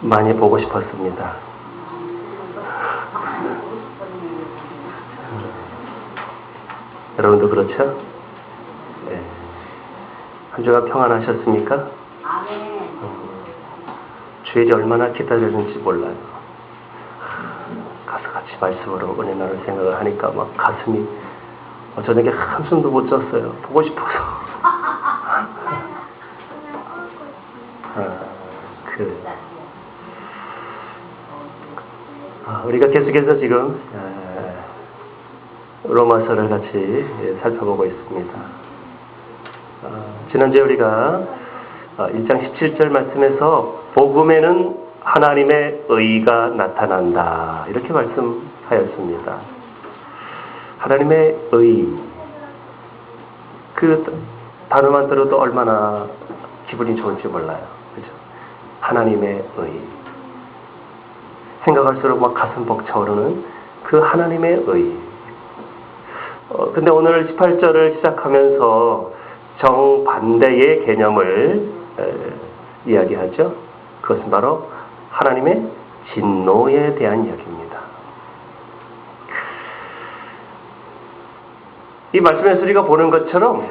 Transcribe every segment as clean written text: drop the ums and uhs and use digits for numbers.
많이 보고 싶었습니다. 여러분도 그렇죠? 네. 한 주간 평안하셨습니까? 주일이 얼마나 기다렸는지 몰라요. 가서 같이 말씀으로 은혜 나눌 생각을 하니까 막 가슴이 저녁에 한숨도 못 잤어요. 보고 싶어서. 우리가 계속해서 지금 로마서를 같이 살펴보고 있습니다. 지난주에 우리가 1장 17절 말씀에서 복음에는 하나님의 의가 나타난다 이렇게 말씀하였습니다. 하나님의 의, 그 단어만 들어도 얼마나 기분이 좋을지 몰라요. 그죠? 하나님의 의, 생각할수록 막 가슴 벅차오르는 그 하나님의 의. 근데 오늘 18절을 시작하면서 정반대의 개념을 이야기하죠. 그것은 바로 하나님의 진노에 대한 이야기입니다. 이 말씀에서 우리가 보는 것처럼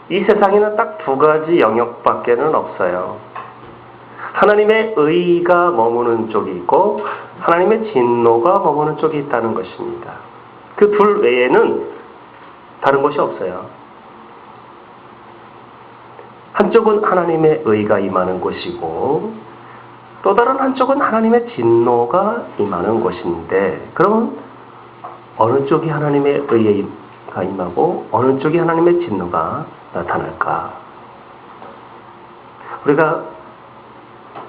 이 세상에는 딱 두 가지 영역밖에는 없어요. 하나님의 의가 머무는 쪽이 있고 하나님의 진노가 머무는 쪽이 있다는 것입니다. 그 둘 외에는 다른 것이 없어요. 한쪽은 하나님의 의가 임하는 곳이고 또 다른 한쪽은 하나님의 진노가 임하는 곳인데, 그러면 어느 쪽이 하나님의 의가 임하고 어느 쪽이 하나님의 진노가 나타날까? 우리가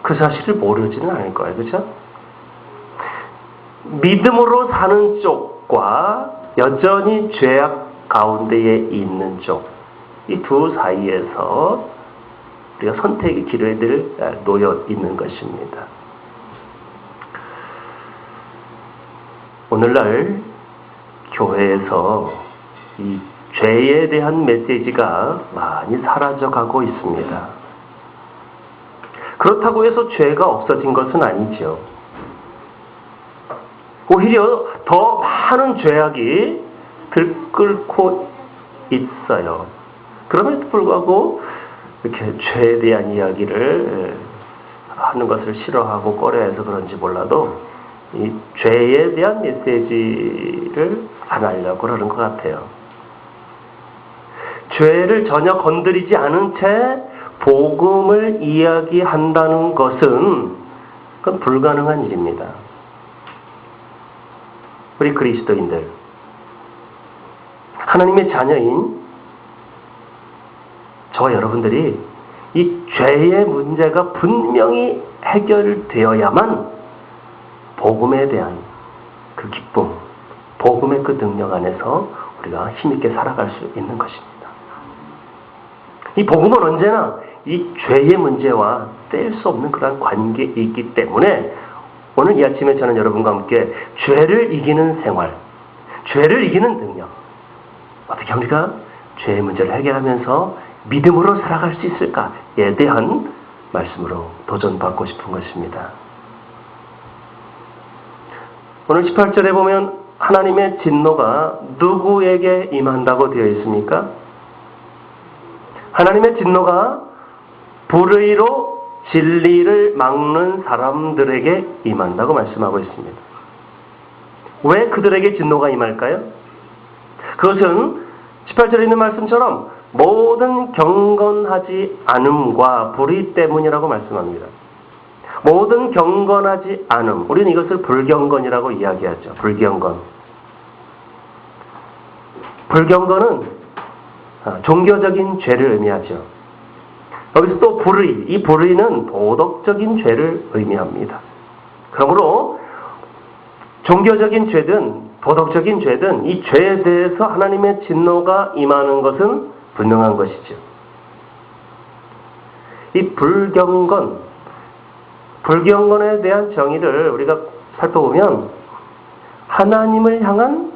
그 사실을 모르지는 않을 거예요. 그렇죠? 믿음으로 사는 쪽과 여전히 죄악 가운데에 있는 쪽, 이 두 사이에서 우리가 선택의 길에 늘 놓여 있는 것입니다. 오늘날 교회에서 이 죄에 대한 메시지가 많이 사라져가고 있습니다. 그렇다고 해서 죄가 없어진 것은 아니죠. 오히려 더 많은 죄악이 들끓고 있어요. 그럼에도 불구하고 이렇게 죄에 대한 이야기를 하는 것을 싫어하고 꺼려해서 그런지 몰라도 이 죄에 대한 메시지를 안 하려고 그러는 것 같아요. 죄를 전혀 건드리지 않은 채 복음을 이야기한다는 것은 그건 불가능한 일입니다. 우리 그리스도인들, 하나님의 자녀인 저와 여러분들이 이 죄의 문제가 분명히 해결되어야만 복음에 대한 그 기쁨, 복음의 그 능력 안에서 우리가 힘있게 살아갈 수 있는 것입니다. 이 복음은 언제나 이 죄의 문제와 뗄 수 없는 그런 관계에 있기 때문에 오늘 이 아침에 저는 여러분과 함께 죄를 이기는 생활, 죄를 이기는 능력, 어떻게 우리가 죄의 문제를 해결하면서 믿음으로 살아갈 수 있을까에 대한 말씀으로 도전받고 싶은 것입니다. 오늘 18절에 보면 하나님의 진노가 누구에게 임한다고 되어 있습니까? 하나님의 진노가 불의로 진리를 막는 사람들에게 임한다고 말씀하고 있습니다. 왜 그들에게 진노가 임할까요? 그것은 18절에 있는 말씀처럼 모든 경건하지 않음과 불의 때문이라고 말씀합니다. 모든 경건하지 않음, 우리는 이것을 불경건이라고 이야기하죠. 불경건. 불경건은 종교적인 죄를 의미하죠. 여기서 또 불의, 이 불의는 도덕적인 죄를 의미합니다. 그러므로 종교적인 죄든 도덕적인 죄든 이 죄에 대해서 하나님의 진노가 임하는 것은 분명한 것이죠. 이 불경건에 대한 정의를 우리가 살펴보면 하나님을 향한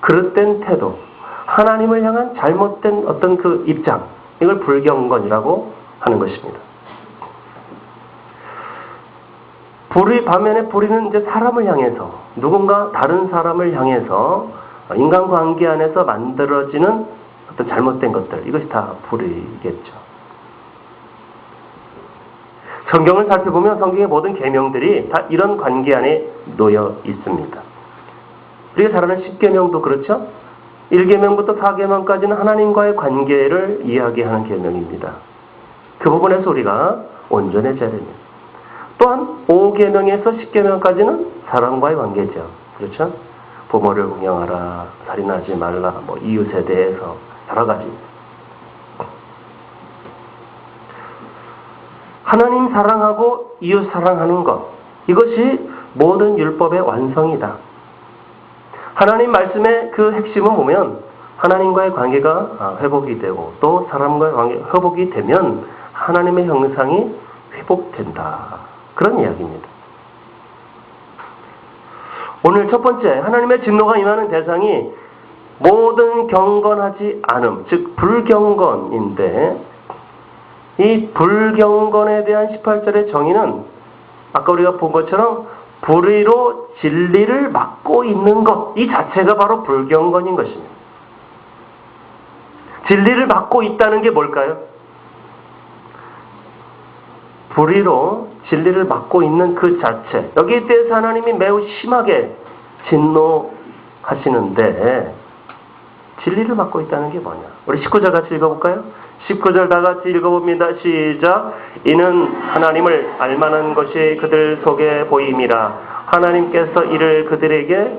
그릇된 태도, 하나님을 향한 잘못된 어떤 그 입장, 이걸 불경건이라고 하는 것입니다. 반면에 불의는 이제 사람을 향해서, 누군가 다른 사람을 향해서 인간관계 안에서 만들어지는 어떤 잘못된 것들, 이것이 다 불의겠죠. 성경을 살펴보면 성경의 모든 계명들이 다 이런 관계 안에 놓여 있습니다. 우리가 잘 아는 10계명도 그렇죠? 1계명부터 4계명까지는 하나님과의 관계를 이야기하는 계명입니다. 그 부분에서 우리가 온전해져야 됩니다. 또한 5계명에서 10계명까지는 사람과의 관계죠. 그렇죠? 부모를 공경하라, 살인하지 말라, 이웃에 대해서 여러 가지. 하나님 사랑하고 이웃 사랑하는 것, 이것이 모든 율법의 완성이다. 하나님 말씀의 그 핵심은 보면 하나님과의 관계가 회복이 되고 또 사람과의 관계가 회복이 되면 하나님의 형상이 회복된다. 그런 이야기입니다. 오늘 첫 번째, 하나님의 진노가 임하는 대상이 모든 경건하지 않음, 즉 불경건인데, 이 불경건에 대한 18절의 정의는 아까 우리가 본 것처럼 불의로 진리를 막고 있는 것, 이 자체가 바로 불경건인 것입니다. 진리를 막고 있다는 게 뭘까요? 불의로 진리를 막고 있는 그 자체, 여기에 대해서 하나님이 매우 심하게 진노하시는데, 진리를 막고 있다는 게 뭐냐? 우리 19절 같이 읽어볼까요? 19절 다 같이 읽어봅니다. 시작. 이는 하나님을 알만한 것이 그들 속에 보임이라. 하나님께서 이를 그들에게,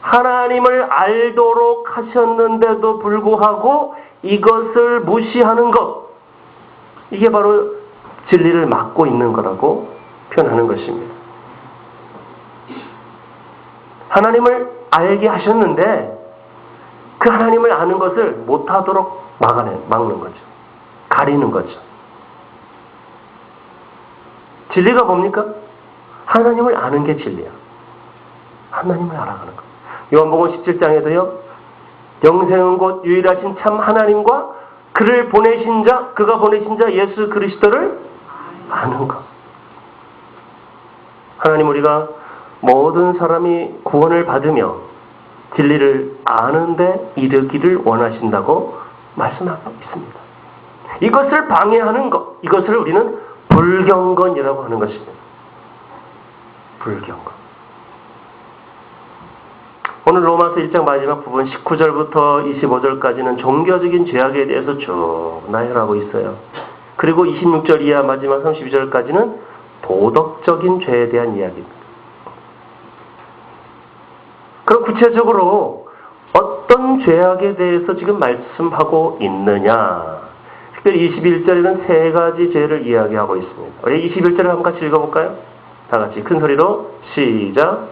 하나님을 알도록 하셨는데도 불구하고 이것을 무시하는 것, 이게 바로 진리를 막고 있는 거라고 표현하는 것입니다. 하나님을 알게 하셨는데 그 하나님을 아는 것을 못하도록 막는 거죠. 가리는 거죠. 진리가 뭡니까? 하나님을 아는 게 진리야. 하나님을 알아가는 것. 요한복음 17장에도요. 영생은 곧 유일하신 참 하나님과 그를 보내신 자, 그가 보내신 자 예수 그리스도를 아는 것. 하나님, 우리가 모든 사람이 구원을 받으며 진리를 아는데 이르기를 원하신다고 말씀하고 있습니다. 이것을 방해하는 것, 이것을 우리는 불경건이라고 하는 것입니다. 불경건. 오늘 로마서 1장 마지막 부분 19절부터 25절까지는 종교적인 죄악에 대해서 쭉 나열하고 있어요. 그리고 26절 이하 마지막 32절까지는 도덕적인 죄에 대한 이야기입니다. 그럼 구체적으로 어떤 죄악에 대해서 지금 말씀하고 있느냐? 특별히 21절에는 세 가지 죄를 이야기하고 있습니다. 우리 21절을 한번 같이 읽어볼까요? 다 같이 큰 소리로 시작.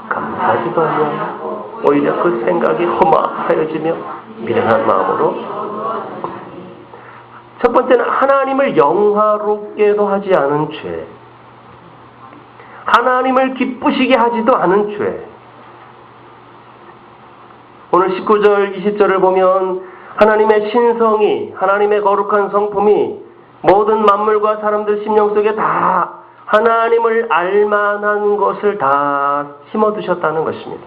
감사하지도 않으며 오히려 그 생각이 허망하여지며 미련한 마음으로. 첫 번째는 하나님을 영화롭게도 하지 않은 죄, 하나님을 기쁘시게 하지도 않은 죄. 오늘 19절 20절을 보면 하나님의 신성이, 하나님의 거룩한 성품이 모든 만물과 사람들 심령 속에 다 하나님을 알만한 것을 다 심어두셨다는 것입니다.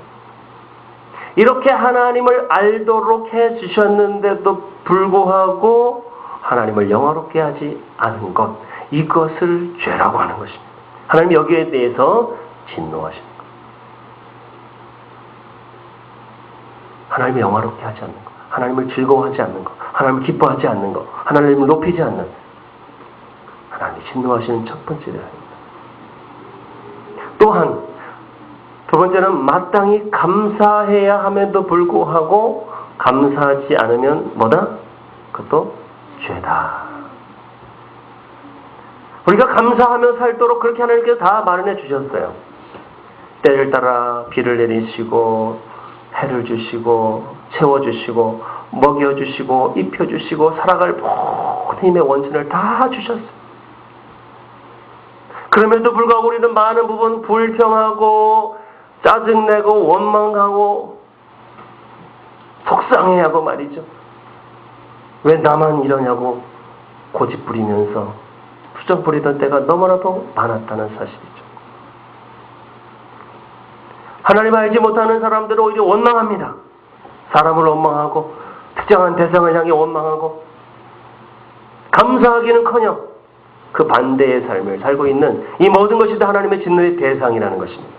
이렇게 하나님을 알도록 해주셨는데도 불구하고 하나님을 영화롭게 하지 않은 것, 이것을 죄라고 하는 것입니다. 하나님 여기에 대해서 진노하십니다. 하나님을 영화롭게 하지 않는 것, 하나님을 즐거워하지 않는 것, 하나님을 기뻐하지 않는 것, 하나님을 높이지 않는 것, 하나님이 진노하시는 첫 번째 죄입니다. 또한 두 번째는 마땅히 감사해야 함에도 불구하고 감사하지 않으면 뭐다? 그것도 죄다. 우리가 감사하며 살도록 그렇게 하나님께서 다 마련해 주셨어요. 때를 따라 비를 내리시고 해를 주시고 채워주시고 먹여주시고 입혀주시고 살아갈 모든 힘의 원천을 다 주셨어요. 그럼에도 불구하고 우리는 많은 부분 불평하고 짜증내고 원망하고 속상해하고 말이죠. 왜 나만 이러냐고 고집 부리면서 투정 부리던 때가 너무나도 많았다는 사실이죠. 하나님 알지 못하는 사람들은 오히려 원망합니다. 사람을 원망하고 특정한 대상을 향해 원망하고 감사하기는커녕 그 반대의 삶을 살고 있는 이 모든 것이 다 하나님의 진노의 대상이라는 것입니다.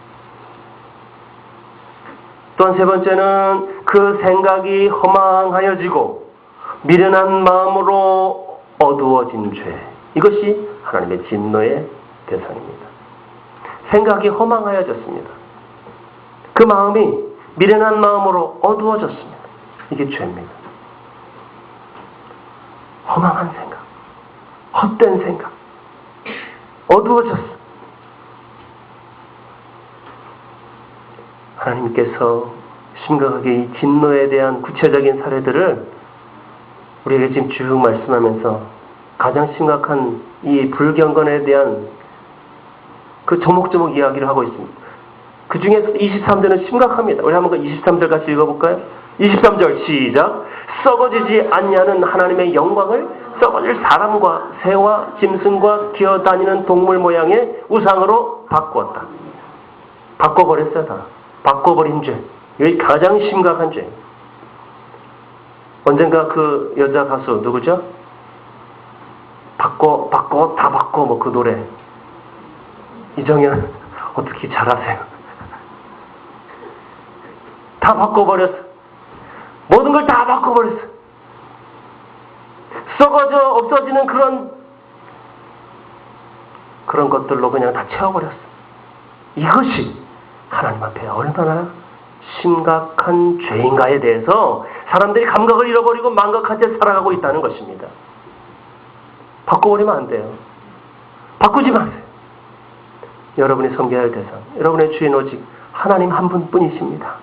또한 세 번째는 그 생각이 허망하여지고 미련한 마음으로 어두워진 죄. 이것이 하나님의 진노의 대상입니다. 생각이 허망하여졌습니다. 그 마음이 미련한 마음으로 어두워졌습니다. 이게 죄입니다. 허망한 생각, 헛된 생각, 어두워졌어. 하나님께서 심각하게 이 진노에 대한 구체적인 사례들을 우리에게 지금 쭉 말씀하면서 가장 심각한 이 불경건에 대한 그 조목조목 이야기를 하고 있습니다. 그 중에서 23절은 심각합니다. 우리 한번 그 23절 같이 읽어볼까요? 23절 시작. 썩어지지 않냐는 하나님의 영광을 썩어질 사람과 새와 짐승과 기어다니는 동물 모양의 우상으로 바꾸었다. 바꿔버렸어요. 다. 바꿔버린 죄. 이게 가장 심각한 죄. 언젠가 그 여자 가수 누구죠? 바꿔 다 바꿔 뭐 그 노래. 이정현 어떻게 잘하세요? 다 바꿔버렸어. 모든 걸 다 바꿔버렸어. 썩어져 없어지는 그런 것들로 그냥 다 채워버렸어. 이것이 하나님 앞에 얼마나 심각한 죄인가에 대해서 사람들이 감각을 잃어버리고 망각한 채 살아가고 있다는 것입니다. 바꿔버리면 안 돼요. 바꾸지 마세요. 여러분이 섬겨야 할 대상, 여러분의 주인 오직 하나님 한 분뿐이십니다.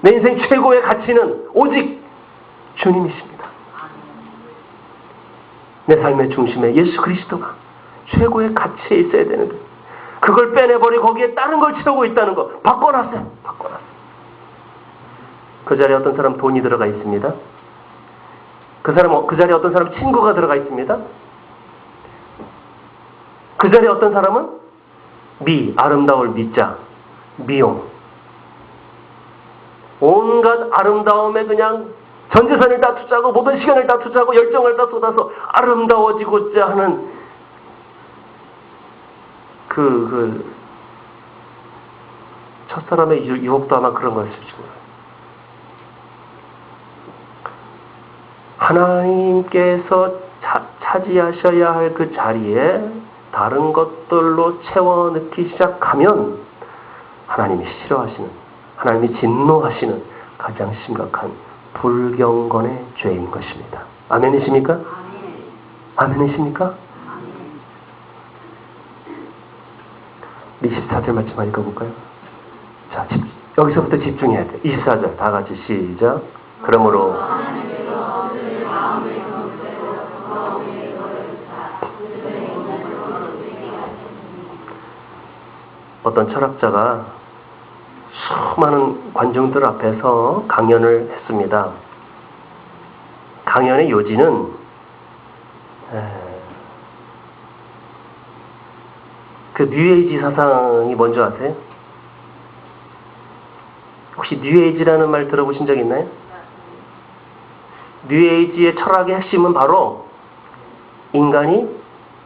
내 인생 최고의 가치는 오직 주님이십니다. 내 삶의 중심에 예수 그리스도가 최고의 가치에 있어야 되는 거예요. 그걸 빼내버리고 거기에 다른 걸 채우고 있다는 거 바꿔놨어요. 바꿔놨어요. 그 자리에 어떤 사람 돈이 들어가 있습니다. 그 자리에 어떤 사람 친구가 들어가 있습니다. 그 자리에 어떤 사람은 아름다울 미자, 미용. 온갖 아름다움에 그냥 전 재산을 다 투자하고 모든 시간을 다 투자하고 열정을 다 쏟아서 아름다워지고자 하는 첫사람의 유혹도 아마 그런 거였을 거예요. 하나님께서 차지하셔야 할 그 자리에 다른 것들로 채워 넣기 시작하면 하나님이 싫어하시는, 하나님이 진노하시는 가장 심각한 불경건의 죄인 것입니다. 아멘이십니까? 아멘이십니까? 24절 말씀 한번 읽어볼까요? 자, 여기서부터 집중해야 돼. 24절 다 같이 시작. 그러므로 어떤 철학자가 수많은 관중들 앞에서 강연을 했습니다. 강연의 요지는 그 뉴에이지 사상이 뭔지 아세요? 혹시 뉴에이지라는 말 들어보신 적 있나요? 뉴에이지의 철학의 핵심은 바로 인간이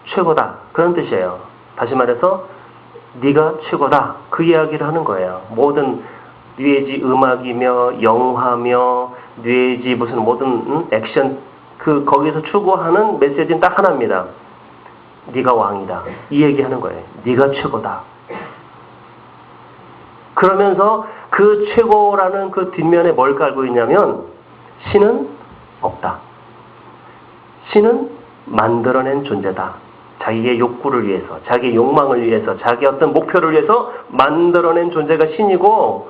최고다. 그런 뜻이에요. 다시 말해서 네가 최고다. 그 이야기를 하는 거예요. 모든 뉴에이지 음악이며 영화며 뉴에이지 무슨 모든 액션 거기서 추구하는 메시지는 딱 하나입니다. 네가 왕이다. 이 얘기하는 거예요. 네가 최고다. 그러면서 그 최고라는 그 뒷면에 뭘 깔고 있냐면 신은 없다. 신은 만들어낸 존재다. 자기의 욕구를 위해서, 자기의 욕망을 위해서, 자기 어떤 목표를 위해서 만들어낸 존재가 신이고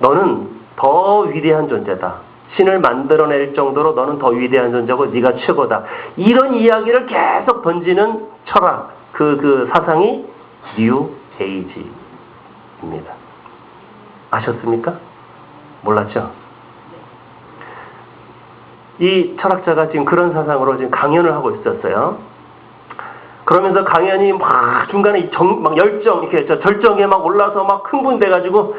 너는 더 위대한 존재다. 신을 만들어낼 정도로 너는 더 위대한 존재고 네가 최고다. 이런 이야기를 계속 던지는 철학, 그 사상이 뉴 에이지입니다. 아셨습니까? 몰랐죠? 이 철학자가 지금 그런 사상으로 지금 강연을 하고 있었어요. 그러면서 강연이 막 중간에 막 열정, 이렇게 절정에 막 올라서 막 흥분돼가지고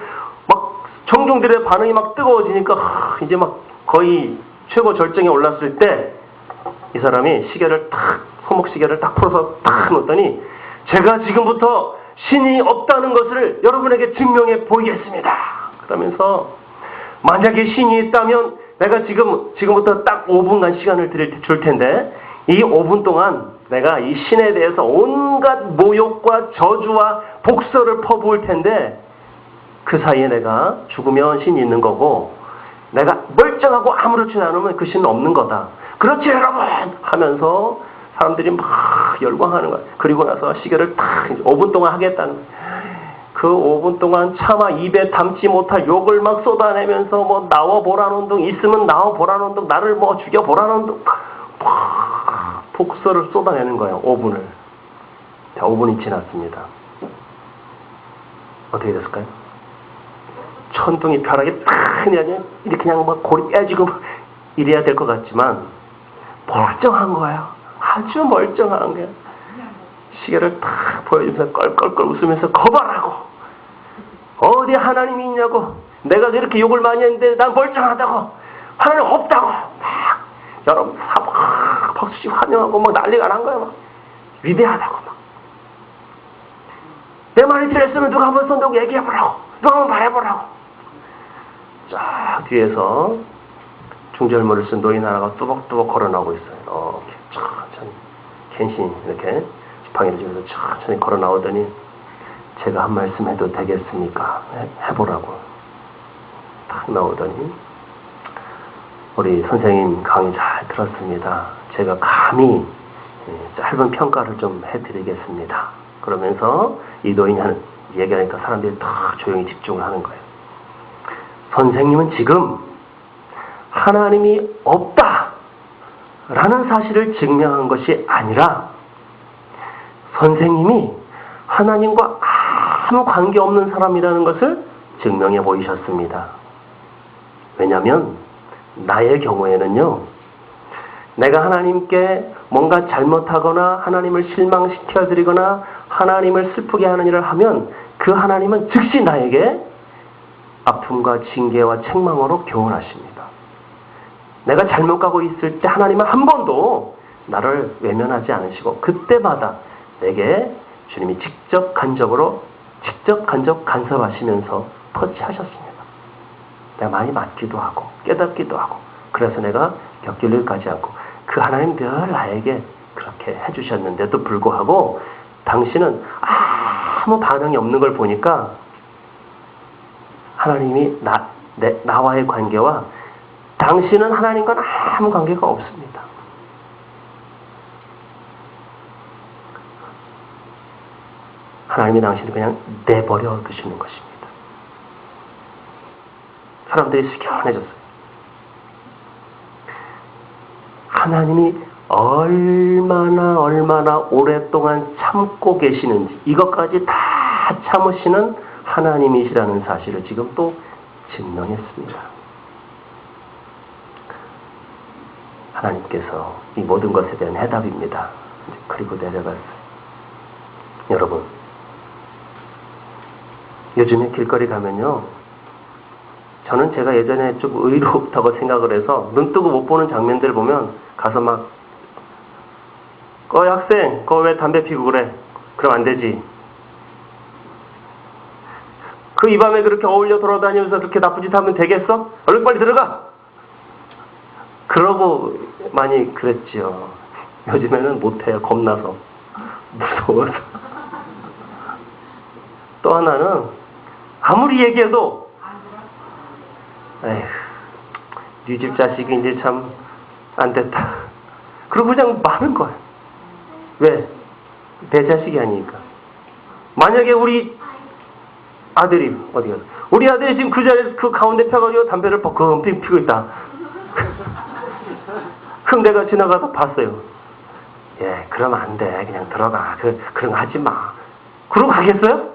막 청중들의 반응이 막 뜨거워지니까 이제 막 거의 최고 절정에 올랐을 때 이 사람이 시계를 탁, 손목 시계를 딱 풀어서 탁 놓았더니 제가 지금부터 신이 없다는 것을 여러분에게 증명해 보이겠습니다. 그러면서 만약에 신이 있다면 내가 지금부터 딱 5분간 시간을 줄 텐데 이 5분 동안 내가 이 신에 대해서 온갖 모욕과 저주와 복서를 퍼부을 텐데 그 사이에 내가 죽으면 신이 있는 거고 내가 멀쩡하고 아무렇지 않으면 그 신은 없는 거다. 그렇지 여러분! 하면서 사람들이 막 열광하는 거야. 그리고 나서 시계를 딱 5분 동안 하겠다는 거야. 그 5분 동안 차마 입에 담지 못할 욕을 막 쏟아내면서 뭐 나와보라는 둥 있으면 나와보라는 둥 나를 뭐 죽여보라는 둥 복서를 쏟아내는 거예요. 5분을. 자, 5분이 지났습니다. 어떻게 됐을까요? 천둥이 벼락이 탁 그냥 이렇게 그냥 막 골이 빼지고 이래야 될 것 같지만 멀쩡한 거예요. 아주 멀쩡한 거예요. 시계를 탁 보여주면서 껄껄껄 웃으면서 거봐라고. 어디 하나님이 있냐고. 내가 이렇게 욕을 많이 했는데 난 멀쩡하다고. 하나님 없다고. 막 여러분 막 박수치고 환영하고 막 난리가 난 거야. 막 위대하다고 막. 내 말이 틀렸으면 누가 한번 손 들고 얘기해보라고. 누가 한번 말해보라고. 쫙 뒤에서 중절모를 쓴 노인 하나가 뚜벅뚜벅 걸어나오고 있어요. 이렇게 천천히 갱신이 이렇게 지팡이를 쥐면서 천천히 걸어나오더니 제가 한 말씀 해도 되겠습니까? 해보라고 딱 나오더니 우리 선생님 강의 잘 들었습니다. 제가 감히 짧은 평가를 좀 해드리겠습니다. 그러면서 이 노인이 하는 얘기하니까 사람들이 다 조용히 집중을 하는 거예요. 선생님은 지금 하나님이 없다라는 사실을 증명한 것이 아니라 선생님이 하나님과 아무 관계없는 사람이라는 것을 증명해 보이셨습니다. 왜냐하면 나의 경우에는요, 내가 하나님께 뭔가 잘못하거나 하나님을 실망시켜드리거나 하나님을 슬프게 하는 일을 하면 그 하나님은 즉시 나에게 아픔과 징계와 책망으로 교훈하십니다. 내가 잘못 가고 있을 때 하나님은 한 번도 나를 외면하지 않으시고 그때마다 내게 주님이 직접 간접 간섭하시면서 터치하셨습니다. 내가 많이 맞기도 하고 깨닫기도 하고 그래서 내가 곁길을 가지 않고 그 하나님 늘 나에게 그렇게 해주셨는데도 불구하고 당신은 아무 반응이 없는 걸 보니까 하나님이 나와의 관계와 당신은 하나님과는 아무 관계가 없습니다. 하나님이 당신을 그냥 내버려 두시는 것입니다. 사람들이 숙연해졌어요. 하나님이 얼마나 오랫동안 참고 계시는지 이것까지 다 참으시는 하나님이시라는 사실을 지금 또 증명했습니다. 하나님께서 이 모든 것에 대한 해답입니다. 그리고 내려갔어요. 여러분, 요즘에 길거리 가면요, 저는 제가 예전에 좀 의롭다고 생각을 해서 눈 뜨고 못 보는 장면들을 보면 가서 막 학생, 거 왜 담배 피고 그래? 그럼 안 되지. 그 이 밤에 그렇게 어울려 돌아다니면서 그렇게 나쁜 짓 하면 되겠어? 얼른 빨리 들어가! 그러고 많이 그랬지요. 요즘에는 못해요. 겁나서. 무서워서. 또 하나는 아무리 얘기해도 에휴, 네 집 자식이 이제 참 안 됐다. 그러고 그냥 마는 거야. 왜? 내 자식이 아니니까. 만약에 우리 아들이 어디 갔어? 우리 아들이 지금 그 자리에서 그 가운데 펴가지고 담배를 벅 피고 있다. 그럼 내가 지나가서 봤어요. 예, 그러면 안 돼. 그냥 들어가. 그런 거 하지 마. 그러고 가겠어요?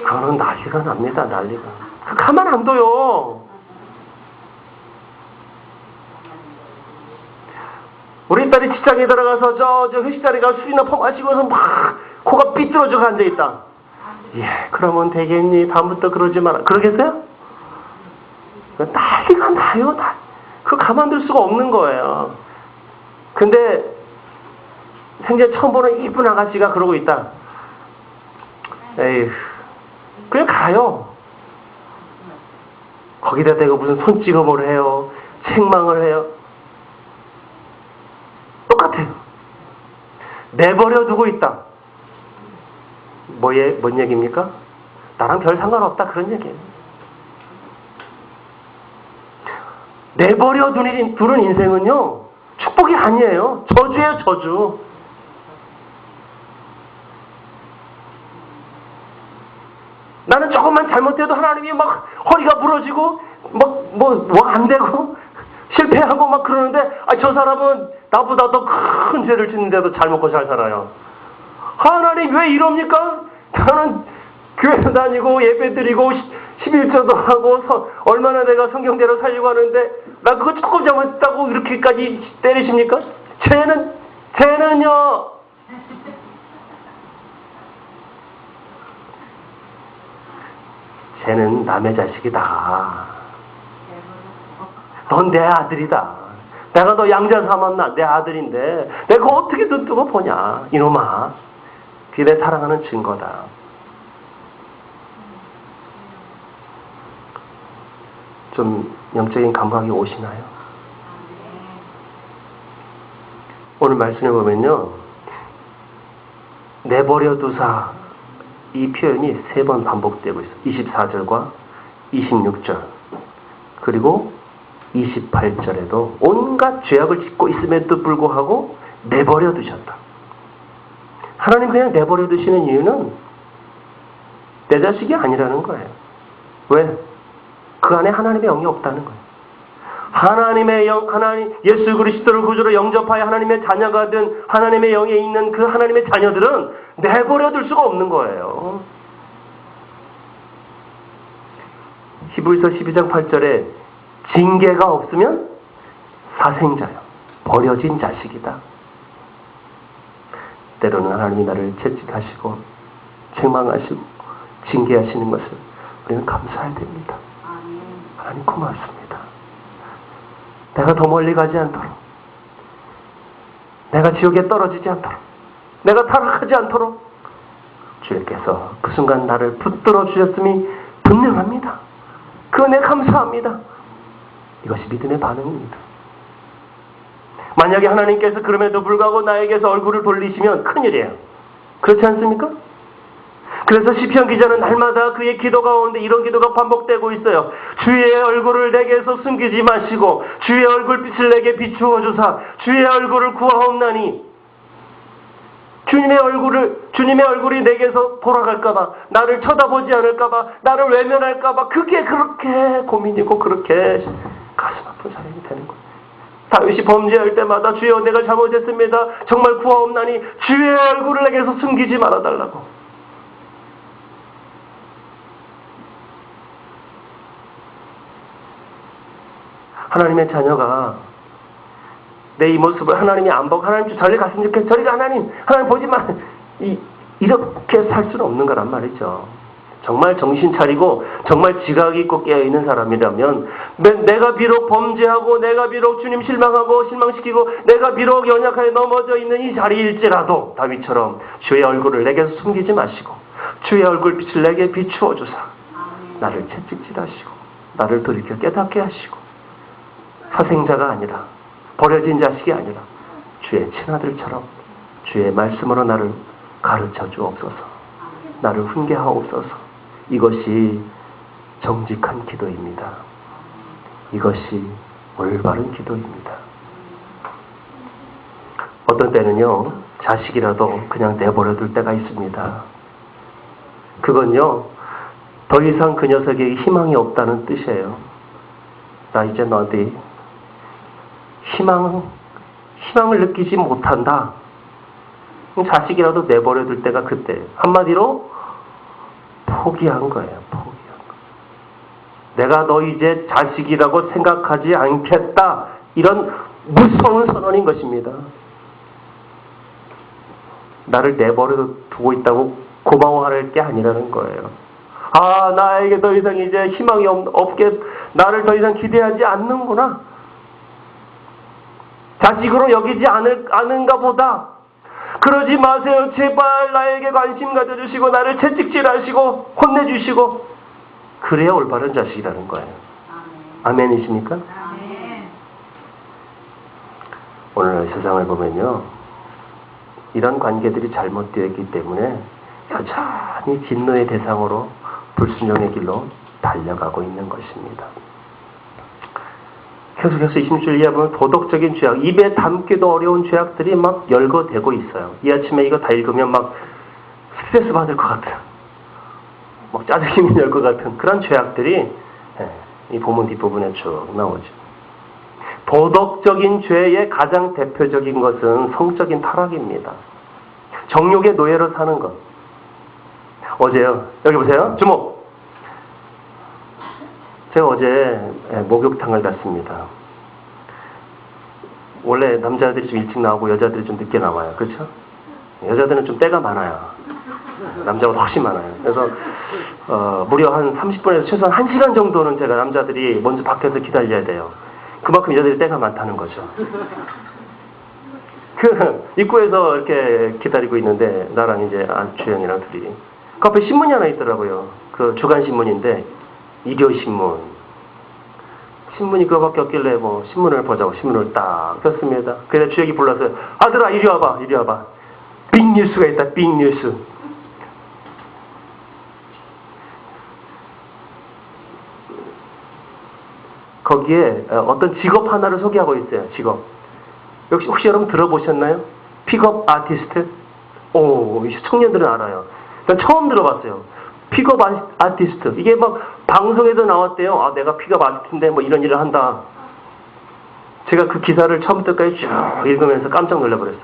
그거는 난리가 납니다. 난리가. 가만 안 둬요. 우리 딸이 직장에 들어가서 저 회식 자리가 술이나 퍼마시고서 막 코가 삐뚤어져 앉아있다. 예, 그러면 되겠니? 다음부터 그러지 마라. 그러겠어요? 난리가 나요. 그거 가만둘 수가 없는 거예요. 근데 생전 처음 보는 이쁜 아가씨가 그러고 있다. 에휴, 그냥 가요. 거기다 대고 무슨 손찌검을 해요. 책망을 해요. 똑같아요. 내버려 두고 있다. 뭔 얘기입니까? 나랑 별 상관없다 그런 얘기예요. 내버려 두는 인생은요 축복이 아니에요. 저주예요. 저주. 나는 조금만 잘못해도 하나님이 막 허리가 부러지고 뭐 안 되고 실패하고 막 그러는데 저 사람은 나보다 더 큰 죄를 짓는데도 잘 먹고 잘 살아요. 하나님 왜 이럽니까? 나는 교회도 다니고 예배 드리고 11조도 하고 얼마나 내가 성경대로 살려고 하는데 나 그거 조금 잘못했다고 이렇게까지 때리십니까? 쟤는요 쟤는 남의 자식이다. 넌 내 아들이다. 내가 너 양자 삼았나? 내 아들인데 내가 어떻게 눈 뜨고 보냐 이놈아. 그게 내 사랑하는 증거다. 좀 영적인 감각이 오시나요? 오늘 말씀해 보면요 내버려 두사 이 표현이 3번 반복되고 있어요. 24절과 26절 그리고 28절에도 온갖 죄악을 짓고 있음에도 불구하고 내버려 두셨다. 하나님 그냥 내버려 두시는 이유는 내 자식이 아니라는 거예요. 왜? 그 안에 하나님의 영이 없다는 거예요. 하나님의 영, 예수 그리스도를 구주로 영접하여 하나님의 자녀가 된 하나님의 영에 있는 그 하나님의 자녀들은 내버려 둘 수가 없는 거예요. 히브리서 12장 8절에 징계가 없으면 사생자요. 버려진 자식이다. 때로는 하나님이 나를 채찍하시고 책망하시고 징계하시는 것을 우리는 감사해야 됩니다. 하나님 고맙습니다. 내가 더 멀리 가지 않도록, 내가 지옥에 떨어지지 않도록, 내가 타락하지 않도록 주님께서 그 순간 나를 붙들어 주셨음이 분명합니다. 그 은혜 감사합니다. 이것이 믿음의 반응입니다. 만약에 하나님께서 그럼에도 불구하고 나에게서 얼굴을 돌리시면 큰일이에요. 그렇지 않습니까? 그래서 시편 기자는 날마다 그의 기도 가운데 이런 기도가 반복되고 있어요. 주의 얼굴을 내게서 숨기지 마시고 주의 얼굴빛을 내게 비추어 주사 주의 얼굴을 구하옵나니 주님의 얼굴이 내게서 돌아갈까봐 나를 쳐다보지 않을까봐 나를 외면할까봐 그게 그렇게 고민이고 그렇게 가슴 아픈 사람이 되는 거예요. 다윗이 범죄할 때마다 주여 내가 잘못했습니다. 정말 구하옵나니 주의 얼굴을 내게서 숨기지 말아달라고. 하나님의 자녀가 내 이 모습을 하나님이 안 보고 하나님 저리 갔으면 좋겠어. 저리가 하나님 보지 마. 이렇게 살 수는 없는 거란 말이죠. 정말 정신 차리고 정말 지각 있고 깨어있는 사람이라면 내가 비록 범죄하고 내가 비록 주님 실망하고 실망시키고 내가 비록 연약하게 넘어져 있는 이 자리일지라도 다윗처럼 주의 얼굴을 내게서 숨기지 마시고 주의 얼굴빛을 내게 비추어 주사 나를 채찍질하시고 나를 돌이켜 깨닫게 하시고 사생자가 아니라 버려진 자식이 아니라 주의 친아들처럼 주의 말씀으로 나를 가르쳐 주옵소서. 나를 훈계하옵소서. 이것이 정직한 기도입니다. 이것이 올바른 기도입니다. 어떤 때는요 자식이라도 그냥 내버려 둘 때가 있습니다. 그건요 더 이상 그 녀석에게 희망이 없다는 뜻이에요. 나 이제 너희 희망을 느끼지 못한다. 자식이라도 내버려 둘 때가 그때 한마디로 포기한 거예요. 내가 너 이제 자식이라고 생각하지 않겠다. 이런 무서운 선언인 것입니다. 나를 내버려 두고 있다고 고마워할 게 아니라는 거예요. 아, 나에게 더 이상 이제 희망이 없게 나를 더 이상 기대하지 않는구나. 자식으로 여기지 않은가 보다. 그러지 마세요. 제발 나에게 관심 가져주시고 나를 채찍질하시고 혼내주시고 그래야 올바른 자식이라는 거예요. 아멘이십니까? 오늘 세상을 보면요, 이런 관계들이 잘못되어 있기 때문에 여전히 진노의 대상으로 불순종의 길로 달려가고 있는 것입니다. 계속해서 26절 이하보면 도덕적인 죄악, 입에 담기도 어려운 죄악들이 막 열거되고 있어요. 이 아침에 이거 다 읽으면 막 스트레스 받을 것 같아요. 막 짜증이 날 것 같은 그런 죄악들이 이 본문 뒷부분에 쭉 나오죠. 도덕적인 죄의 가장 대표적인 것은 성적인 타락입니다. 정욕의 노예로 사는 것. 어제요. 여기 보세요. 주목. 제가 어제 목욕탕을 갔습니다. 원래 남자들이 좀 일찍 나오고 여자들이 좀 늦게 나와요. 그렇죠? 여자들은 좀 때가 많아요. 남자보다 훨씬 많아요. 그래서 무려 한 30분에서 최소한 1시간 정도는 제가 남자들이 먼저 밖에서 기다려야 돼요. 그만큼 여자들이 때가 많다는 거죠. 그 입구에서 이렇게 기다리고 있는데 나랑 이제 주영이랑 둘이 그 앞에 신문이 하나 있더라고요. 그 주간신문인데 일요신문. 신문이 그거밖에 없길래 뭐 신문을 보자고 신문을 딱 폈습니다. 그래서 주혁이 불러서 아들아 이리 와봐 이리 와봐. 빅뉴스가 있다. 빅뉴스. 거기에 어떤 직업 하나를 소개하고 있어요. 직업. 혹시 여러분 들어보셨나요? 픽업 아티스트? 오, 청년들은 알아요. 난 처음 들어봤어요. 픽업 아티스트. 이게 막 방송에도 나왔대요. 아, 내가 픽업 아티스트인데 뭐 이런 일을 한다. 제가 그 기사를 처음부터까지 쭉 읽으면서 깜짝 놀라버렸어요.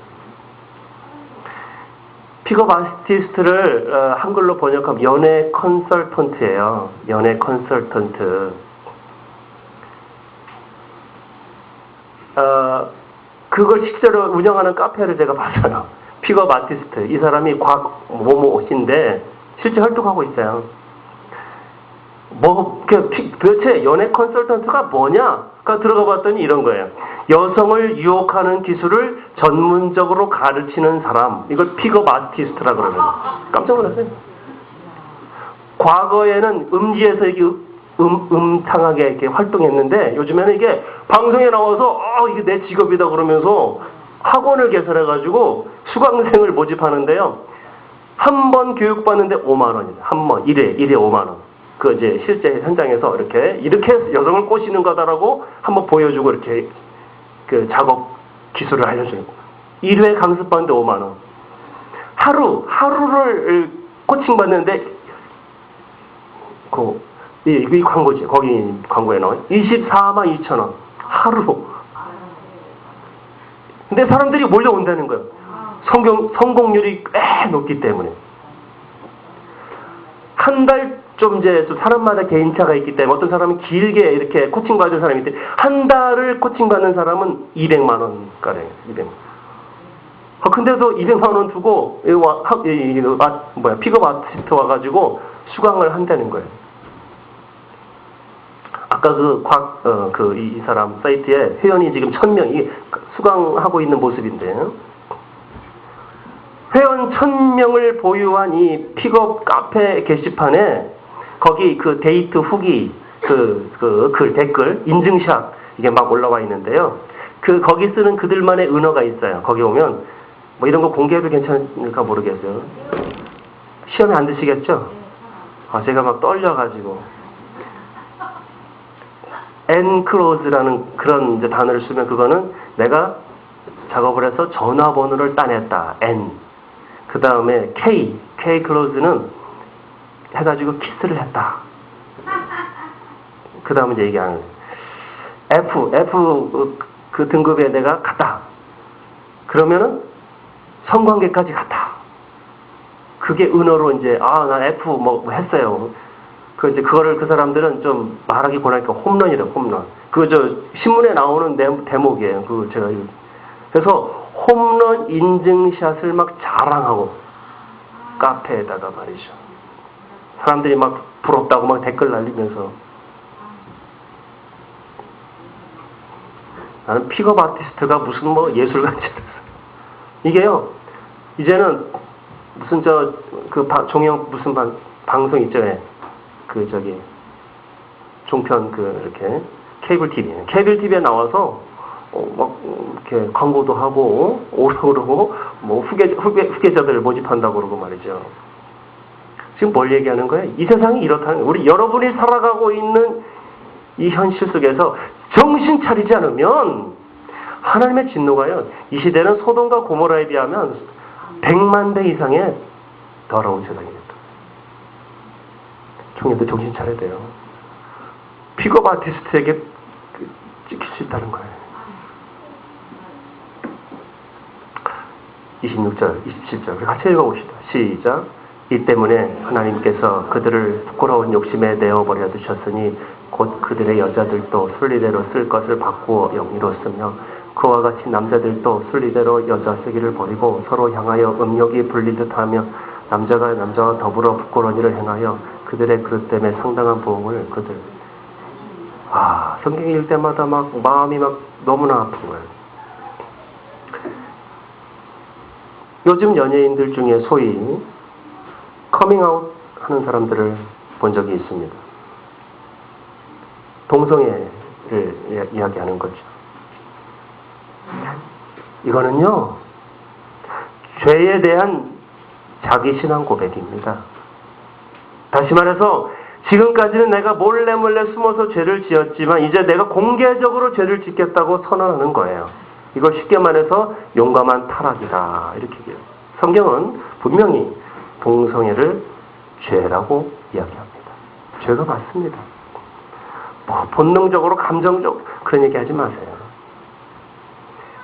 픽업 아티스트를 한글로 번역하면 연애 컨설턴트예요. 연애 컨설턴트. 그걸 실제로 운영하는 카페를 제가 봤어요. 픽업 아티스트. 이 사람이 뭐뭐 씨인데 실제 활동하고 있어요. 도대체 연애 컨설턴트가 뭐냐가 들어가 봤더니 이런 거예요. 여성을 유혹하는 기술을 전문적으로 가르치는 사람. 이걸 픽업 아티스트라 그러면 깜짝 놀랐어요. 과거에는 음지에서 이게 음탕하게 이렇게 활동했는데 요즘에는 이게 방송에 나와서 이게 내 직업이다 그러면서 학원을 개설해가지고 수강생을 모집하는데요. 한 번 교육받는데 5만 원입니다. 한 번, 1회 5만 원. 그 이제 실제 현장에서 이렇게 여성을 꼬시는 거다라고 한번 보여주고 이렇게 그 작업 기술을 알려주는 거. 1회 강습받는데 5만 원. 하루를 코칭 받는데 이 광고지. 거기 광고에 나와요. 24만 2천 원. 하루. 근데 사람들이 몰려온다는 거예요. 성공률이 꽤 높기 때문에. 한 달 좀 사람마다 개인차가 있기 때문에 어떤 사람은 길게 이렇게 코칭 받은 사람이 있는데 한 달을 코칭 받는 사람은 200만 원가량. 200만 원. 근데도 200만 원 주고 픽업 아티스트 와가지고 수강을 한다는 거예요. 아까 이 사람 사이트에 회원이 지금 1000명이 수강하고 있는 모습인데, 회원 1000명을 보유한 이 픽업 카페 게시판에 거기 그 데이트 후기, 글, 댓글, 인증샷, 이게 막 올라와 있는데요. 거기 쓰는 그들만의 은어가 있어요. 거기 오면, 뭐 이런 거 공개해도 괜찮을까 모르겠어요. 시험에 안 드시겠죠? 제가 막 떨려가지고. enclose라는 그런 이제 단어를 쓰면 그거는 내가 작업을 해서 전화번호를 따냈다. 그 다음에 K close는 해가지고 키스를 했다. 그 다음에 이제 얘기하는 F 그 등급에 내가 갔다. 그러면은 성관계까지 갔다. 그게 은어로 이제 나 F 뭐 했어요. 이제 그거를 그 사람들은 좀 말하기 권하니까 홈런이래요, 홈런. 신문에 나오는 대목이에요. 그래서 홈런 인증샷을 막 자랑하고, 카페에다가 말이죠. 사람들이 막 부럽다고 막 댓글 날리면서. 나는 픽업 아티스트가 무슨 뭐 예술가인지 알았어. 이게요, 이제는 무슨 종영 무슨 방송 있잖아요. 종편 이렇게 케이블 TV에 나와서 막 이렇게 광고도 하고 오라고 그러고 뭐 후계자들 모집한다고 그러고 말이죠. 지금 뭘 얘기하는 거예요? 이 세상이 이렇다는 거예요. 여러분이 살아가고 있는 이 현실 속에서 정신 차리지 않으면 하나님의 진노가요. 이 시대는 소돔과 고모라에 비하면 100만 배 이상의 더러운 세상입니다. 총님도 정신 차려야 돼요. 픽업 아티스트에게 찍힐 수 있다는 거예요. 26절, 27절 같이 읽어봅시다. 시작. 이 때문에 하나님께서 그들을 부끄러운 욕심에 내어버려 두셨으니 곧 그들의 여자들도 순리대로 쓸 것을 바꾸어 영리로 쓰며 그와 같이 남자들도 순리대로 여자 쓰기를 버리고 서로 향하여 음욕이 불리듯 하며 남자가 남자와 더불어 부끄러운 일을 행하여 그들의 그릇 때문에 상당한 보응을 성경 읽을 때마다 막 마음이 막 너무나 아픈 거예요. 요즘 연예인들 중에 소위 커밍아웃 하는 사람들을 본 적이 있습니다. 동성애를 이야기하는 거죠. 이거는요, 죄에 대한 자기 신앙 고백입니다. 다시 말해서 지금까지는 내가 몰래 숨어서 죄를 지었지만 이제 내가 공개적으로 죄를 짓겠다고 선언하는 거예요. 이걸 쉽게 말해서 용감한 타락이다, 이렇게 얘기해요. 성경은 분명히 동성애를 죄라고 이야기합니다. 죄가 맞습니다. 본능적으로 감정적으로 그런 얘기 하지 마세요.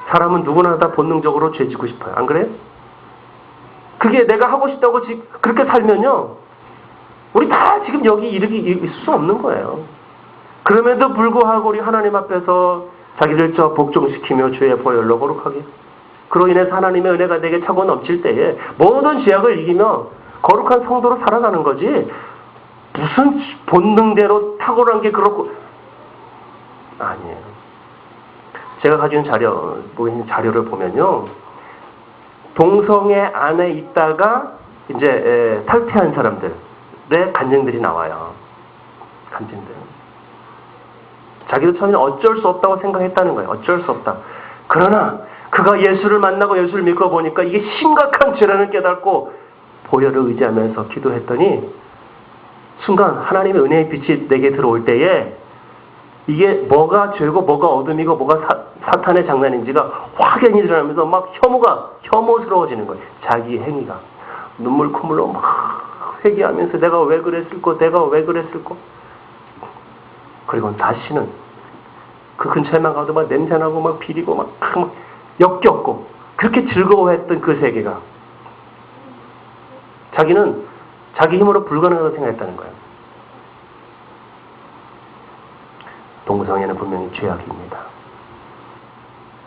사람은 누구나 다 본능적으로 죄 짓고 싶어요. 안 그래요? 그게 내가 하고 싶다고 그렇게 살면요, 우리 다 지금 여기 있을 수 없는 거예요. 그럼에도 불구하고 우리 하나님 앞에서 자기를 복종시키며 주의 보혈로 거룩하게, 그로 인해서 하나님의 은혜가 내게 차고 넘칠 때에 모든 죄악을 이기며 거룩한 성도로 살아가는 거지, 무슨 본능대로 탁월한 게 그렇고 아니에요. 제가 가진 자료를 보면요, 동성애 안에 있다가 이제 탈퇴한 사람들의 간증들이 나와요. 간증들. 자기도 처음에는 어쩔 수 없다고 생각했다는 거예요. 어쩔 수 없다. 그러나 그가 예수를 만나고 예수를 믿고 보니까 이게 심각한 죄라는 깨닫고 보혈을 의지하면서 기도했더니 순간 하나님의 은혜의 빛이 내게 들어올 때에 이게 뭐가 죄고 뭐가 어둠이고 뭐가 사탄의 장난인지가 확연히 드러나면서 막 혐오스러워지는 거예요. 자기 행위가. 눈물 콧물로 막 회개하면서 내가 왜 그랬을까? 그리고 다시는 그 근처에만 가도 막 냄새나고 막 비리고 막 역겹고 그렇게 즐거워했던 그 세계가 자기는 자기 힘으로 불가능하다고 생각했다는 거예요. 동성애는 분명히 죄악입니다.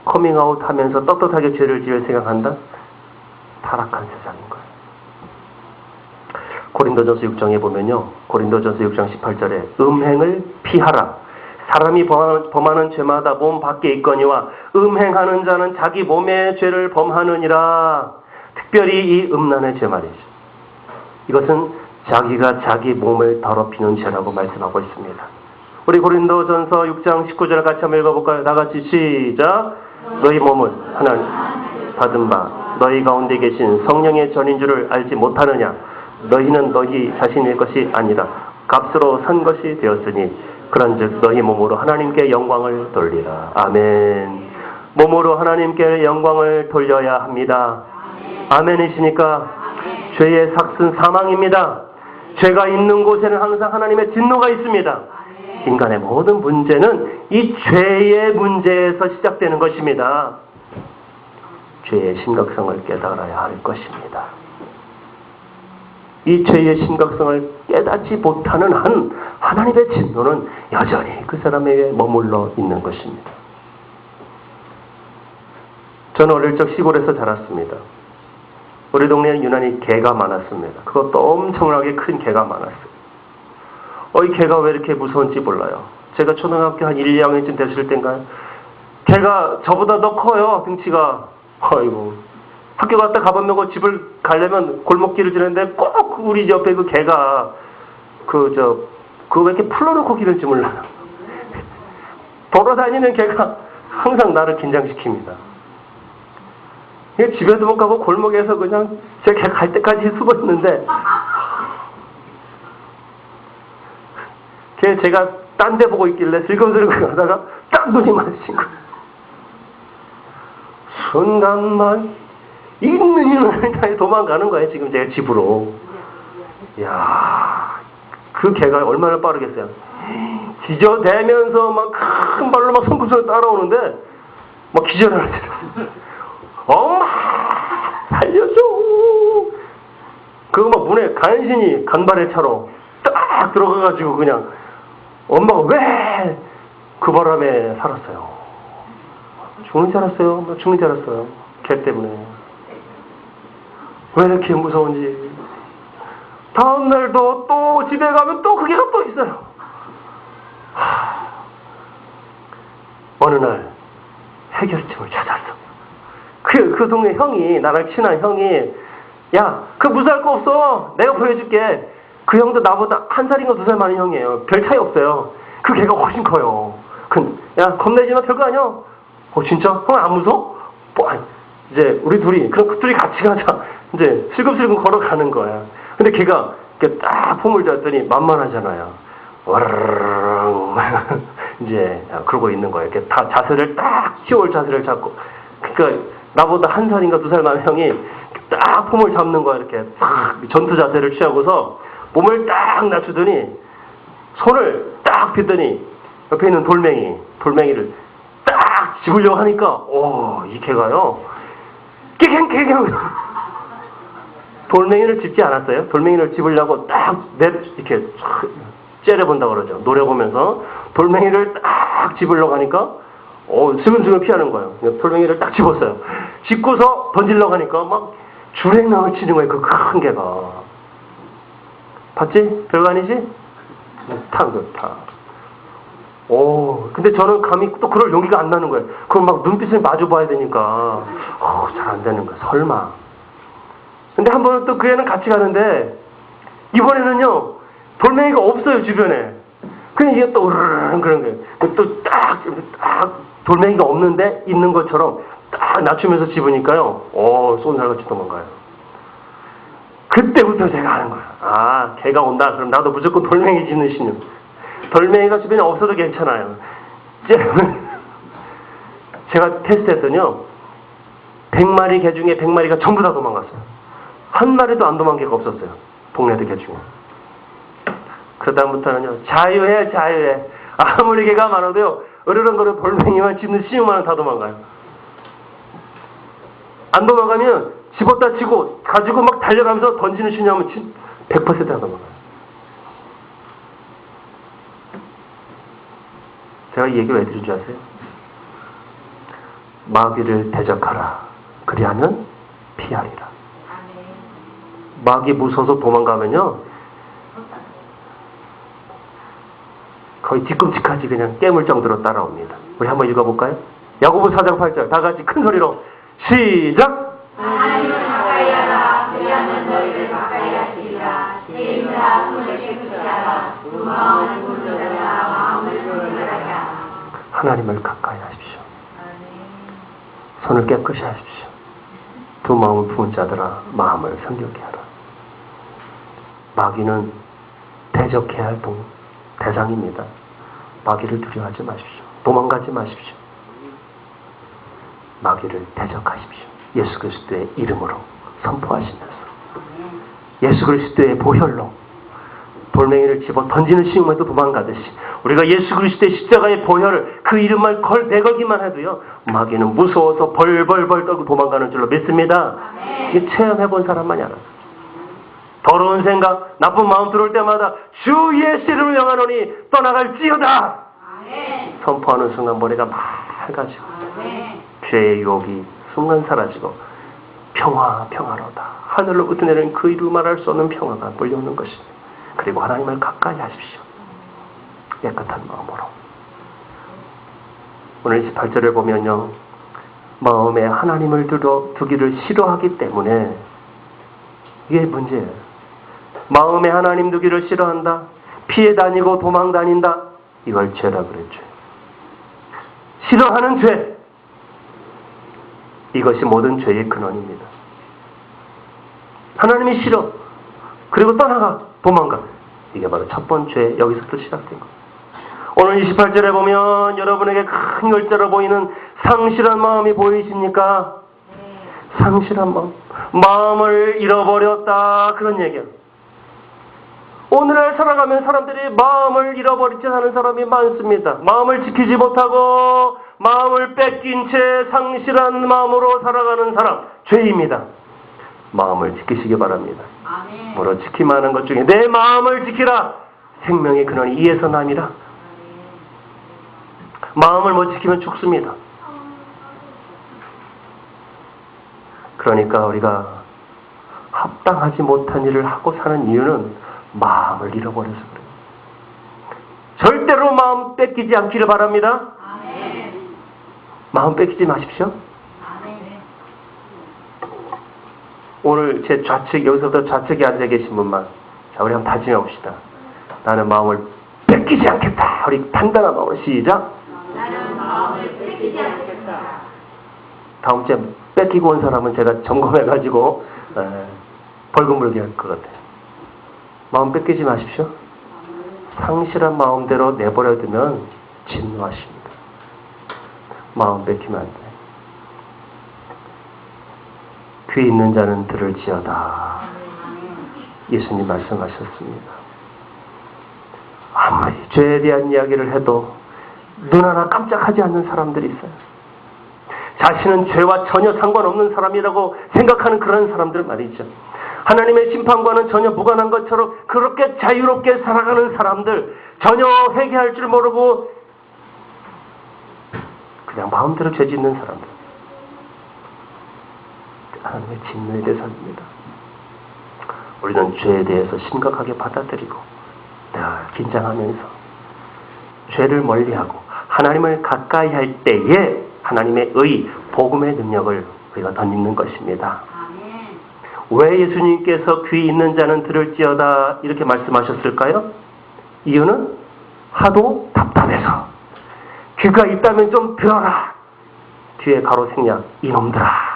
커밍아웃 하면서 떳떳하게 죄를 지을 생각한다? 타락한 세상인 거예요. 고린도전서 6장에 보면요, 고린도전서 6장 18절에 음행을 피하라. 사람이 범하는 죄마다 몸 밖에 있거니와 음행하는 자는 자기 몸의 죄를 범하느니라. 특별히 이 음란의 죄 말이죠. 이것은 자기가 자기 몸을 더럽히는 죄라고 말씀하고 있습니다. 우리 고린도전서 6장 19절을 같이 한번 읽어볼까요? 다같이 시작. 너희 몸은 하나님 받은 바 너희 가운데 계신 성령의 전인 줄을 알지 못하느냐. 너희는 너희 자신의 것이 아니라 값으로 산 것이 되었으니 그런즉 너희 몸으로 하나님께 영광을 돌리라. 아멘. 몸으로 하나님께 영광을 돌려야 합니다. 아멘이시니까? 죄의 삭은 사망입니다. 죄가 있는 곳에는 항상 하나님의 진노가 있습니다. 인간의 모든 문제는 이 죄의 문제에서 시작되는 것입니다. 죄의 심각성을 깨달아야 할 것입니다. 이 죄의 심각성을 깨닫지 못하는 한 하나님의 진노는 여전히 그 사람에게 머물러 있는 것입니다. 저는 어릴 적 시골에서 자랐습니다. 우리 동네에는 유난히 개가 많았습니다. 그것도 엄청나게 큰 개가 많았어요. 이 개가 왜 이렇게 무서운지 몰라요. 제가 초등학교 한 1, 2학년쯤 됐을 때인가요? 개가 저보다 더 커요, 등치가. 아이고. 학교 갔다 가밥 먹고 집을 가려면 골목길을 지는데 꼭 우리 옆에 그 개가 그거 왜 이렇게 풀어놓고 기는지 몰라요. 돌아다니는 개가 항상 나를 긴장시킵니다. 집에도 못 가고 골목에서 그냥 제 개 갈 때까지 숨어 있는데 제가 딴 데 보고 있길래 슬금슬금 가다가 딱 눈이 마주친 거예요. 순간만 있는 힘을 다해 도망가는 거예요. 지금 제 집으로. 이야, 그 개가 얼마나 빠르겠어요. 기저대면서 막 큰 발로 막 손구슬 따라오는데 막 기절을 하더라고요. 엄마 살려줘. 그거 막 문에 간신히 간발의 차로 딱 들어가가지고 그냥 엄마가 왜 그 바람에 살았어요. 죽는 줄 알았어요. 죽는 줄 알았어요. 개 때문에. 왜 이렇게 무서운지. 다음날도 또 집에 가면 또 그 개가 또 있어요. 어느 날 해결책을 찾았어. 그 동네 형이, 나랑 친한 형이, 야, 그거 무서워할 거 없어. 내가 보여줄게. 그 형도 나보다 1살인가 2살 많은 형이에요. 별 차이 없어요. 그 개가 훨씬 커요. 야, 겁내지 마. 별거 아니야. 진짜? 형 안 무서워? 이제 우리 둘이, 그럼 그 둘이 같이 가자. 이제 슬금슬금 걸어가는 거야. 근데 걔가 이렇게 딱 폼을 잡더니 만만하잖아요. 와르르르 이제 그러고 있는 거예요. 이렇게 다 자세를 딱 시올 자세를 잡고. 그러니까 나보다 1살인가 2살 많은 형이 딱 폼을 잡는 거야. 이렇게 딱 전투 자세를 취하고서 몸을 딱 낮추더니 손을 딱 폈더니 옆에 있는 돌멩이를 딱 집으려고 하니까 이 개가요. 깨갱 돌멩이를 짚지 않았어요. 돌멩이를 짚으려고 딱 이렇게 째려본다고 그러죠. 노려보면서 돌멩이를 딱 짚으려고 하니까 스근스근 피하는 거예요. 돌멩이를 딱 집었어요. 짚고서 던지려고 하니까 막 주랭랑을 치는 거예요. 그 큰 개가. 봤지? 별거 아니지? 탁. 근데 저는 감히 또 그럴 용기가 안 나는 거예요. 그럼 막 눈빛을 마주 봐야 되니까 잘 안 되는 거야. 설마. 근데 한 번은 또 그 애는 같이 가는데 이번에는요 돌멩이가 없어요 주변에. 그냥 이게 또 으르르 그런 거예요. 또 딱 돌멩이가 없는데 있는 것처럼 딱 낮추면서 집으니까요. 쏜살같이 도망가요. 그때부터 제가 아는 거야. 개가 온다. 그럼 나도 무조건 돌멩이 집는 신용. 돌멩이가 주변에 없어도 괜찮아요. 제가 테스트했더니요. 100마리 개 중에 100마리가 전부 다 도망갔어요. 한 마리도 안 도망간 개가 없었어요. 동네들 개 중에. 그다음부터는요. 자유해. 아무리 개가 많아도요. 으르렁거려 돌멩이만 집는 신용만은 다 도망가요. 안 도망가면 집었다 치고 가지고 막 달려가면서 던지는 신용하면 100% 다 도망가요. 제가 이 얘기 왜 드린 줄 아세요? 마귀를 대적하라. 그리하면 피하리라. 마귀 무서워서 도망가면요. 거의 뒤꿈치까지 그냥 깨물 정도로 따라옵니다. 우리 한번 읽어볼까요? 야고보 4장 8절 다 같이 큰 소리로 시작! 하나님을 가까이 하라. 그리하면 너희를 가까이 하시리라. 죄인들아 손을 깨끗이 하라. 두 마음을 분별하라. 마음을 분별하라. 하나님을 가까이 하십시오. 손을 깨끗이 하십시오. 두 마음을 부은 자들아 마음을 성결케 하라. 마귀는 대적해야 할 대상입니다. 마귀를 두려워하지 마십시오. 도망가지 마십시오. 마귀를 대적하십시오. 예수 그리스도의 이름으로 선포하시면서 예수 그리스도의 보혈로 돌멩이를 집어 던지는 시험에도 도망가듯이 우리가 예수 그리스도의 십자가의 보혈을 그 이름만 내걸기만 해도요 마귀는 무서워서 벌벌벌 떨고 도망가는 줄로 믿습니다. 이게 체험해본 사람만이 알아요. 더러운 생각, 나쁜 마음 들어올 때마다 주 예수 이름을 명하노니 떠나갈지어다. 아멘. 선포하는 순간 머리가 맑아지고 아멘. 죄의 유혹이 순간 사라지고 평화로다. 하늘로부터 내리는 그 이루 말할 수 없는 평화가 몰려오는 것입니다. 그리고 하나님을 가까이 하십시오. 깨끗한 마음으로. 오늘 28절을 보면요, 마음에 하나님을 두기를 싫어하기 때문에 이게 문제예요. 마음에 하나님 두기를 싫어한다, 피해 다니고 도망 다닌다, 이걸 죄라 그랬죠. 싫어하는 죄, 이것이 모든 죄의 근원입니다. 하나님이 싫어, 그리고 떠나가, 도망가, 이게 바로 첫 번째, 여기서부터 시작된 거예요. 오늘 28절에 보면 여러분에게 큰 글자로 보이는 상실한 마음이 보이십니까? 상실한 마음, 마음을 잃어버렸다, 그런 얘기야. 오늘날 살아가면 사람들이 마음을 잃어버리지 않은 사람이 많습니다. 마음을 지키지 못하고 마음을 뺏긴 채 상실한 마음으로 살아가는 사람, 죄입니다. 마음을 지키시기 바랍니다. 아멘. 뭐로 지키면 하는 것 중에 내 마음을 지키라. 생명의 근원이 이에서 남이라. 마음을 못 지키면 죽습니다. 그러니까 우리가 합당하지 못한 일을 하고 사는 이유는 마음을 잃어버려서 그래요. 절대로 마음 뺏기지 않기를 바랍니다. 아멘. 마음 뺏기지 마십시오. 아멘. 오늘 제 좌측, 여기서부터 좌측에 앉아 계신 분만, 자, 우리 한번 다짐해 봅시다. 나는 마음을 뺏기지 않겠다. 우리 단단한 마음으로 시작. 나는 마음을 뺏기지 않겠다. 다음 주에 뺏기고 온 사람은 제가 점검해가지고 벌금 물게 할 것 같아요. 마음 뺏기지 마십시오. 상실한 마음대로 내버려두면 진노하십니다. 마음 뺏기면 안 돼. 귀 있는 자는 들을지어다. 예수님 말씀하셨습니다. 아무리 죄에 대한 이야기를 해도 눈 하나 깜짝하지 않는 사람들이 있어요. 자신은 죄와 전혀 상관없는 사람이라고 생각하는 그런 사람들 말이죠. 하나님의 심판과는 전혀 무관한 것처럼 그렇게 자유롭게 살아가는 사람들, 전혀 회개할 줄 모르고 그냥 마음대로 죄 짓는 사람들, 하나님의 진노의 대상입니다. 우리는 죄에 대해서 심각하게 받아들이고 늘 긴장하면서 죄를 멀리하고 하나님을 가까이 할 때에 하나님의 의, 복음의 능력을 우리가 덧입는 것입니다. 아멘. 왜 예수님께서 귀 있는 자는 들을지어다 이렇게 말씀하셨을까요? 이유는 하도 답답해서 귀가 있다면 좀 들어라. 뒤에 가로 생략, 이놈들아.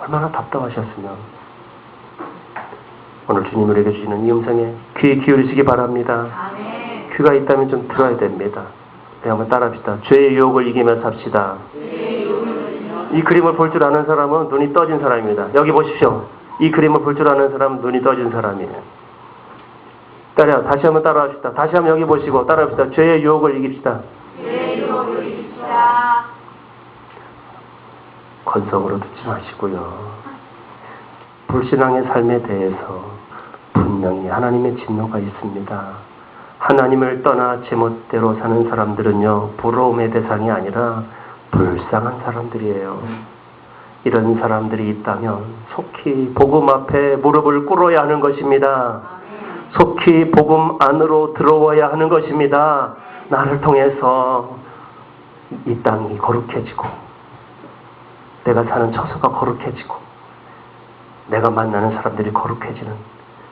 얼마나 답답하셨으면 오늘 주님 우리에게 주시는 이 음성에 귀 기울이시기 바랍니다. 아멘. 귀가 있다면 좀 들어야 됩니다. 네, 한번 따라합시다. 죄의 유혹을 이기며 삽시다. 이 그림을 볼 줄 아는 사람은 눈이 떠진 사람입니다. 여기 보십시오. 이 그림을 볼 줄 아는 사람은 눈이 떠진 사람이에요. 다시 한번 따라합시다. 다시 한번 여기 보시고 따라합시다. 죄의 유혹을 이깁시다. 죄의 유혹을 이깁시다. 건성으로 듣지 마시고요. 불신앙의 삶에 대해서 분명히 하나님의 진노가 있습니다. 하나님을 떠나 제멋대로 사는 사람들은요, 부러움의 대상이 아니라 불쌍한 사람들이에요. 이런 사람들이 있다면 속히 복음 앞에 무릎을 꿇어야 하는 것입니다. 속히 복음 안으로 들어와야 하는 것입니다. 나를 통해서 이 땅이 거룩해지고 내가 사는 처소가 거룩해지고 내가 만나는 사람들이 거룩해지는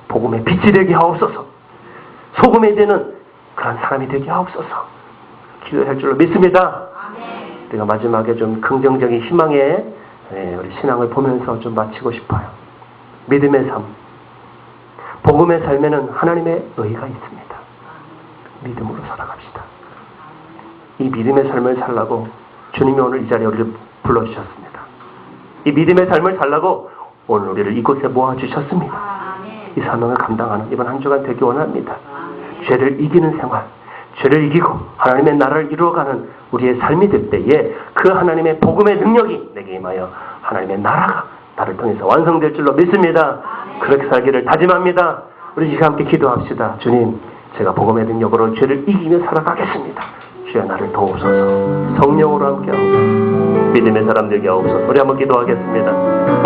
복음의 빛이 되게 하옵소서. 소금이 되는 그런 사람이 되게 하옵소서. 기도할 줄로 믿습니다. 아멘. 우리가 마지막에 좀 긍정적인 희망의 우리 신앙을 보면서 좀 마치고 싶어요. 믿음의 삶, 복음의 삶에는 하나님의 의가 있습니다. 믿음으로 살아갑시다. 이 믿음의 삶을 살라고 주님이 오늘 이 자리에 우리를 불러주셨습니다. 이 믿음의 삶을 살라고 오늘 우리를 이곳에 모아주셨습니다. 아멘. 이 사명을 감당하는 이번 한 주간 되기 원합니다. 죄를 이기는 생활, 죄를 이기고 하나님의 나라를 이루어가는 우리의 삶이 될 때에 그 하나님의 복음의 능력이 내게 임하여 하나님의 나라가 나를 통해서 완성될 줄로 믿습니다. 그렇게 살기를 다짐합니다. 우리 지금 함께 기도합시다. 주님, 제가 복음의 능력으로 죄를 이기며 살아가겠습니다. 주여 나를 도우소서. 성령으로 함께 하옵소서. 믿음의 사람들에게 하옵소서. 우리 한번 기도하겠습니다.